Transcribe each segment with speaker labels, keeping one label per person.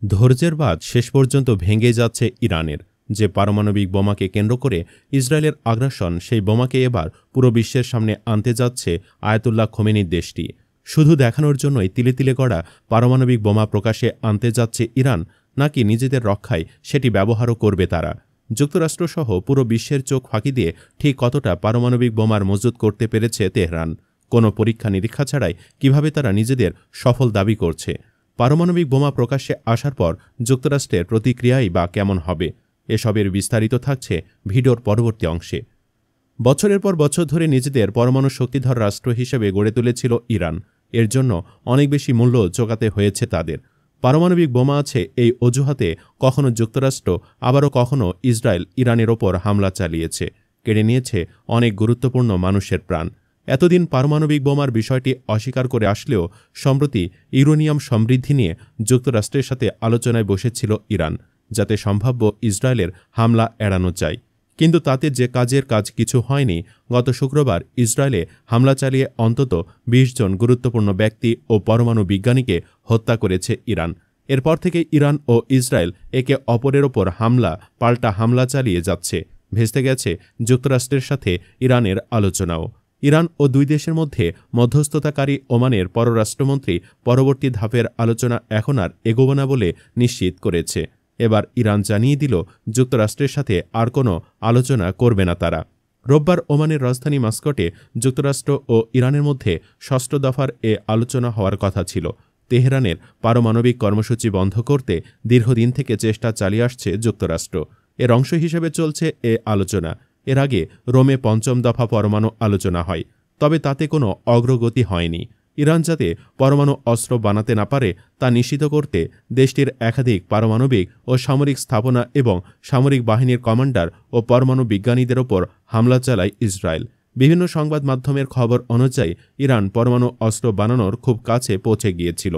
Speaker 1: ধৈর্যের বাঁধ শেষ পর্যন্ত ভেঙে যাচ্ছে ইরানের। যে পারমাণবিক বোমাকে কেন্দ্র করে ইসরায়েলের আগ্রাসন, সেই বোমাকে এবার পুরো বিশ্বের সামনে আনতে যাচ্ছে আয়াতুল্লাহ খোমেনির দেশটি। শুধু দেখানোর জন্যই তিলে তিলে গড়া পারমাণবিক বোমা প্রকাশে আনতে যাচ্ছে ইরান, নাকি নিজেদের রক্ষায় সেটি ব্যবহারও করবে তারা? যুক্তরাষ্ট্রসহ পুরো বিশ্বের চোখ ফাঁকি দিয়ে ঠিক কতটা পারমাণবিক বোমার মজুত করতে পেরেছে তেহরান? কোনো পরীক্ষা নিরীক্ষা ছাড়াই কিভাবে তারা নিজেদের সফল দাবি করছে? পারমাণবিক বোমা প্রকাশ্যে আসার পর যুক্তরাষ্ট্রের প্রতিক্রিয়াই বা কেমন হবে? এসবের বিস্তারিত থাকছে ভিডিওর পরবর্তী অংশে। বছরের পর বছর ধরে নিজেদের পরমাণু শক্তিধর রাষ্ট্র হিসেবে গড়ে তুলেছিল ইরান। এর জন্য অনেক বেশি মূল্য চোকাতে হয়েছে তাদের। পারমাণবিক বোমা আছে এই অজুহাতে কখনো যুক্তরাষ্ট্র, আবারও কখনো ইসরায়েল ইরানের ওপর হামলা চালিয়েছে, কেড়ে নিয়েছে অনেক গুরুত্বপূর্ণ মানুষের প্রাণ। এতদিন পারমাণবিক বোমার বিষয়টি অস্বীকার করে আসলেও সম্প্রতি ইউরেনিয়াম সমৃদ্ধি নিয়ে যুক্তরাষ্ট্রের সাথে আলোচনায় বসেছিল ইরান, যাতে সম্ভাব্য ইসরায়েলের হামলা এড়ানো যায়। কিন্তু তাতে যে কাজের কাজ কিছু হয়নি। গত শুক্রবার ইসরায়েলে হামলা চালিয়ে অন্তত ২০ জন গুরুত্বপূর্ণ ব্যক্তি ও পরমাণু বিজ্ঞানীকে হত্যা করেছে ইরান। এরপর থেকে ইরান ও ইসরায়েল একে অপরের ওপর পাল্টা হামলা চালিয়ে যাচ্ছে। ভেস্তে গেছে যুক্তরাষ্ট্রের সাথে ইরানের আলোচনাও। ইরান ও দুই দেশের মধ্যে মধ্যস্থতাকারী ওমানের পররাষ্ট্রমন্ত্রী পরবর্তী ধাপের আলোচনা এখন আর এগোবে না বলে নিশ্চিত করেছে। এবার ইরান জানিয়ে দিল যুক্তরাষ্ট্রের সাথে আর কোনো আলোচনা করবে না তারা। রোববার ওমানের রাজধানী মাস্কটে যুক্তরাষ্ট্র ও ইরানের মধ্যে ৬ষ্ঠ দফার এ আলোচনা হওয়ার কথা ছিল। তেহরানের পারমাণবিক কর্মসূচি বন্ধ করতে দীর্ঘদিন থেকে চেষ্টা চালিয়ে আসছে যুক্তরাষ্ট্র। এর অংশ হিসেবে চলছে এ আলোচনা। এর আগে রোমে ৫ম দফা পরমাণু আলোচনা হয়, তবে তাতে কোনো অগ্রগতি হয়নি। ইরান যাতে পরমাণু অস্ত্র বানাতে না পারে তা নিশ্চিত করতে দেশটির একাধিক পারমাণবিক ও সামরিক স্থাপনা এবং সামরিক বাহিনীর কমান্ডার ও পরমাণু বিজ্ঞানীদের ওপর হামলা চালায় ইসরায়েল। বিভিন্ন সংবাদ মাধ্যমের খবর অনুযায়ী ইরান পরমাণু অস্ত্র বানানোর খুব কাছে পৌঁছে গিয়েছিল।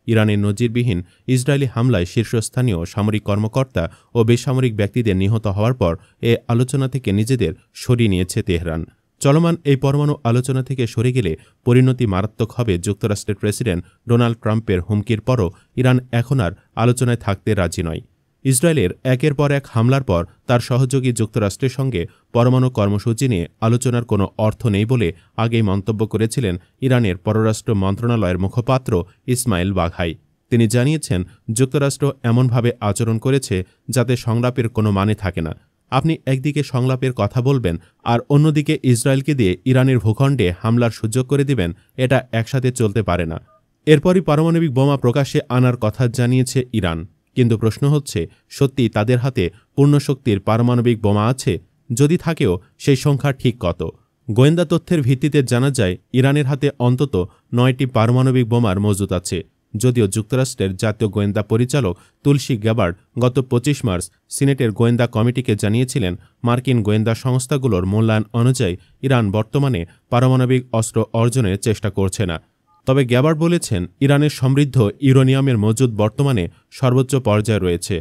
Speaker 1: ইরানের নজিরবিহীন ইসরায়েলি হামলায় শীর্ষস্থানীয় সামরিক কর্মকর্তা ও বেসামরিক ব্যক্তিদের নিহত হওয়ার পর এ আলোচনা থেকে নিজেদের সরিয়ে নিয়েছে তেহরান। চলমান এই পরমাণু আলোচনা থেকে সরে গেলে পরিণতি মারাত্মক হবে। যুক্তরাষ্ট্রের প্রেসিডেন্ট ডোনাল্ড ট্রাম্পের হুমকির পরও ইরান এখন আর আলোচনায় থাকতে রাজি নয়। ইসরায়েলের একের পর এক হামলার পর তার সহযোগী যুক্তরাষ্ট্রের সঙ্গে পরমাণু কর্মসূচি নিয়ে আলোচনার কোনো অর্থ নেই বলে আগেই মন্তব্য করেছিলেন ইরানের পররাষ্ট্র মন্ত্রণালয়ের মুখপাত্র ইসমাইল বাঘাই। তিনি জানিয়েছেন, যুক্তরাষ্ট্র এমনভাবে আচরণ করেছে যাতে সংলাপের কোনো মানে থাকে না। আপনি একদিকে সংলাপের কথা বলবেন আর অন্যদিকে ইসরায়েলকে দিয়ে ইরানের ভূখণ্ডে হামলার সুযোগ করে দিবেন, এটা একসাথে চলতে পারে না। এরপরই পারমাণবিক বোমা প্রকাশ্যে আনার কথা জানিয়েছে ইরান। কিন্তু প্রশ্ন হচ্ছে, সত্যি তাদের হাতে পূর্ণশক্তির পারমাণবিক বোমা আছে? যদি থাকেও সেই সংখ্যা ঠিক কত? গোয়েন্দা তথ্যের ভিত্তিতে জানা যায় ইরানের হাতে অন্তত ৯টি পারমাণবিক বোমার মজুত আছে। যদিও যুক্তরাষ্ট্রের জাতীয় গোয়েন্দা পরিচালক তুলসী গ্যাবার্ড গত ২৫ মার্চ সিনেটের গোয়েন্দা কমিটিকে জানিয়েছিলেন, মার্কিন গোয়েন্দা সংস্থাগুলোর মূল্যায়ন অনুযায়ী ইরান বর্তমানে পারমাণবিক অস্ত্র অর্জনের চেষ্টা করছে না। তবে গ্যাবার্ড বলেছেন, ইরানের সমৃদ্ধ ইউরেনিয়ামের মজুদ বর্তমানে সর্বোচ্চ পর্যায়ে রয়েছে,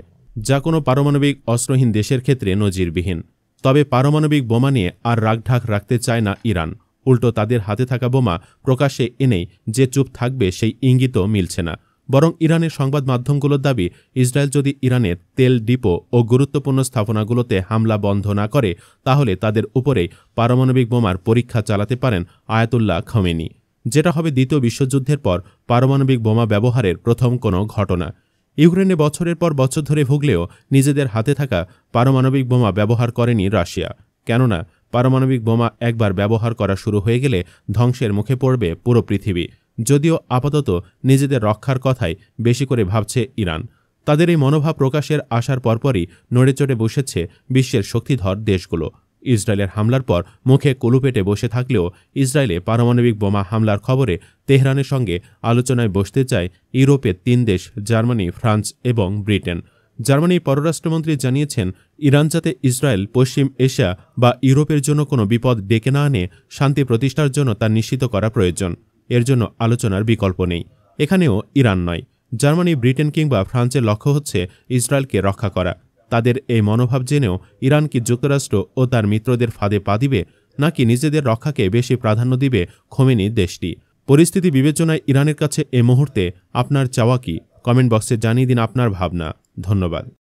Speaker 1: যা কোনো পারমাণবিক অস্ত্রহীন দেশের ক্ষেত্রে নজিরবিহীন। তবে পারমাণবিক বোমা নিয়ে আর রাগঢাক রাখতে চায় না ইরান। উল্টো তাদের হাতে থাকা বোমা প্রকাশ্যে এনেই যে চুপ থাকবে সেই ইঙ্গিতও মিলছে না। বরং ইরানের সংবাদ মাধ্যমগুলোর দাবি, ইসরায়েল যদি ইরানের তেল ডিপো ও গুরুত্বপূর্ণ স্থাপনাগুলোতে হামলা বন্ধ না করে তাহলে তাদের উপরেই পারমাণবিক বোমার পরীক্ষা চালাতে পারেন আয়াতুল্লাহ খোমেনি, যেটা হবে দ্বিতীয় বিশ্বযুদ্ধের পর পারমাণবিক বোমা ব্যবহারের প্রথম কোনো ঘটনা। ইউক্রেনে বছরের পর বছর ধরে ভুগলেও নিজেদের হাতে থাকা পারমাণবিক বোমা ব্যবহার করেনি রাশিয়া। কেননা পারমাণবিক বোমা একবার ব্যবহার করা শুরু হয়ে গেলে ধ্বংসের মুখে পড়বে পুরো পৃথিবী। যদিও আপাতত নিজেদের রক্ষার কথাই বেশি করে ভাবছে ইরান। তাদের এই মনোভাব প্রকাশের আসার পরপরই নড়েচড়ে বসেছে বিশ্বের শক্তিধর দেশগুলো। ইসরায়েলের হামলার পর মুখে কুলুপেটে বসে থাকলেও ইসরায়েলে পারমাণবিক বোমা হামলার খবরে তেহরানের সঙ্গে আলোচনায় বসতে চায় ইউরোপের ৩ দেশ, জার্মানি, ফ্রান্স এবং ব্রিটেন। জার্মানির পররাষ্ট্রমন্ত্রী জানিয়েছেন, ইরান যাতে ইসরায়েল, পশ্চিম এশিয়া বা ইউরোপের জন্য কোনো বিপদ ডেকে না আনে, শান্তি প্রতিষ্ঠার জন্য তা নিশ্চিত করা প্রয়োজন। এর জন্য আলোচনার বিকল্প নেই। এখানেও ইরান নয়, জার্মানি, ব্রিটেন কিংবা ফ্রান্সের লক্ষ্য হচ্ছে ইসরায়েলকে রক্ষা করা। তাদের এই মনোভাব জেনেও ইরান কি যুক্তরাষ্ট্র ও তার মিত্রদের ফাঁদে পা দিবে, নাকি নিজেদের রক্ষাকে বেশি প্রাধান্য দিবে খোমেনির দেশটি? পরিস্থিতি বিবেচনায় ইরানের কাছে এ মুহূর্তে আপনার চাওয়া কি? কমেন্ট বক্সে জানিয়ে দিন আপনার ভাবনা। ধন্যবাদ।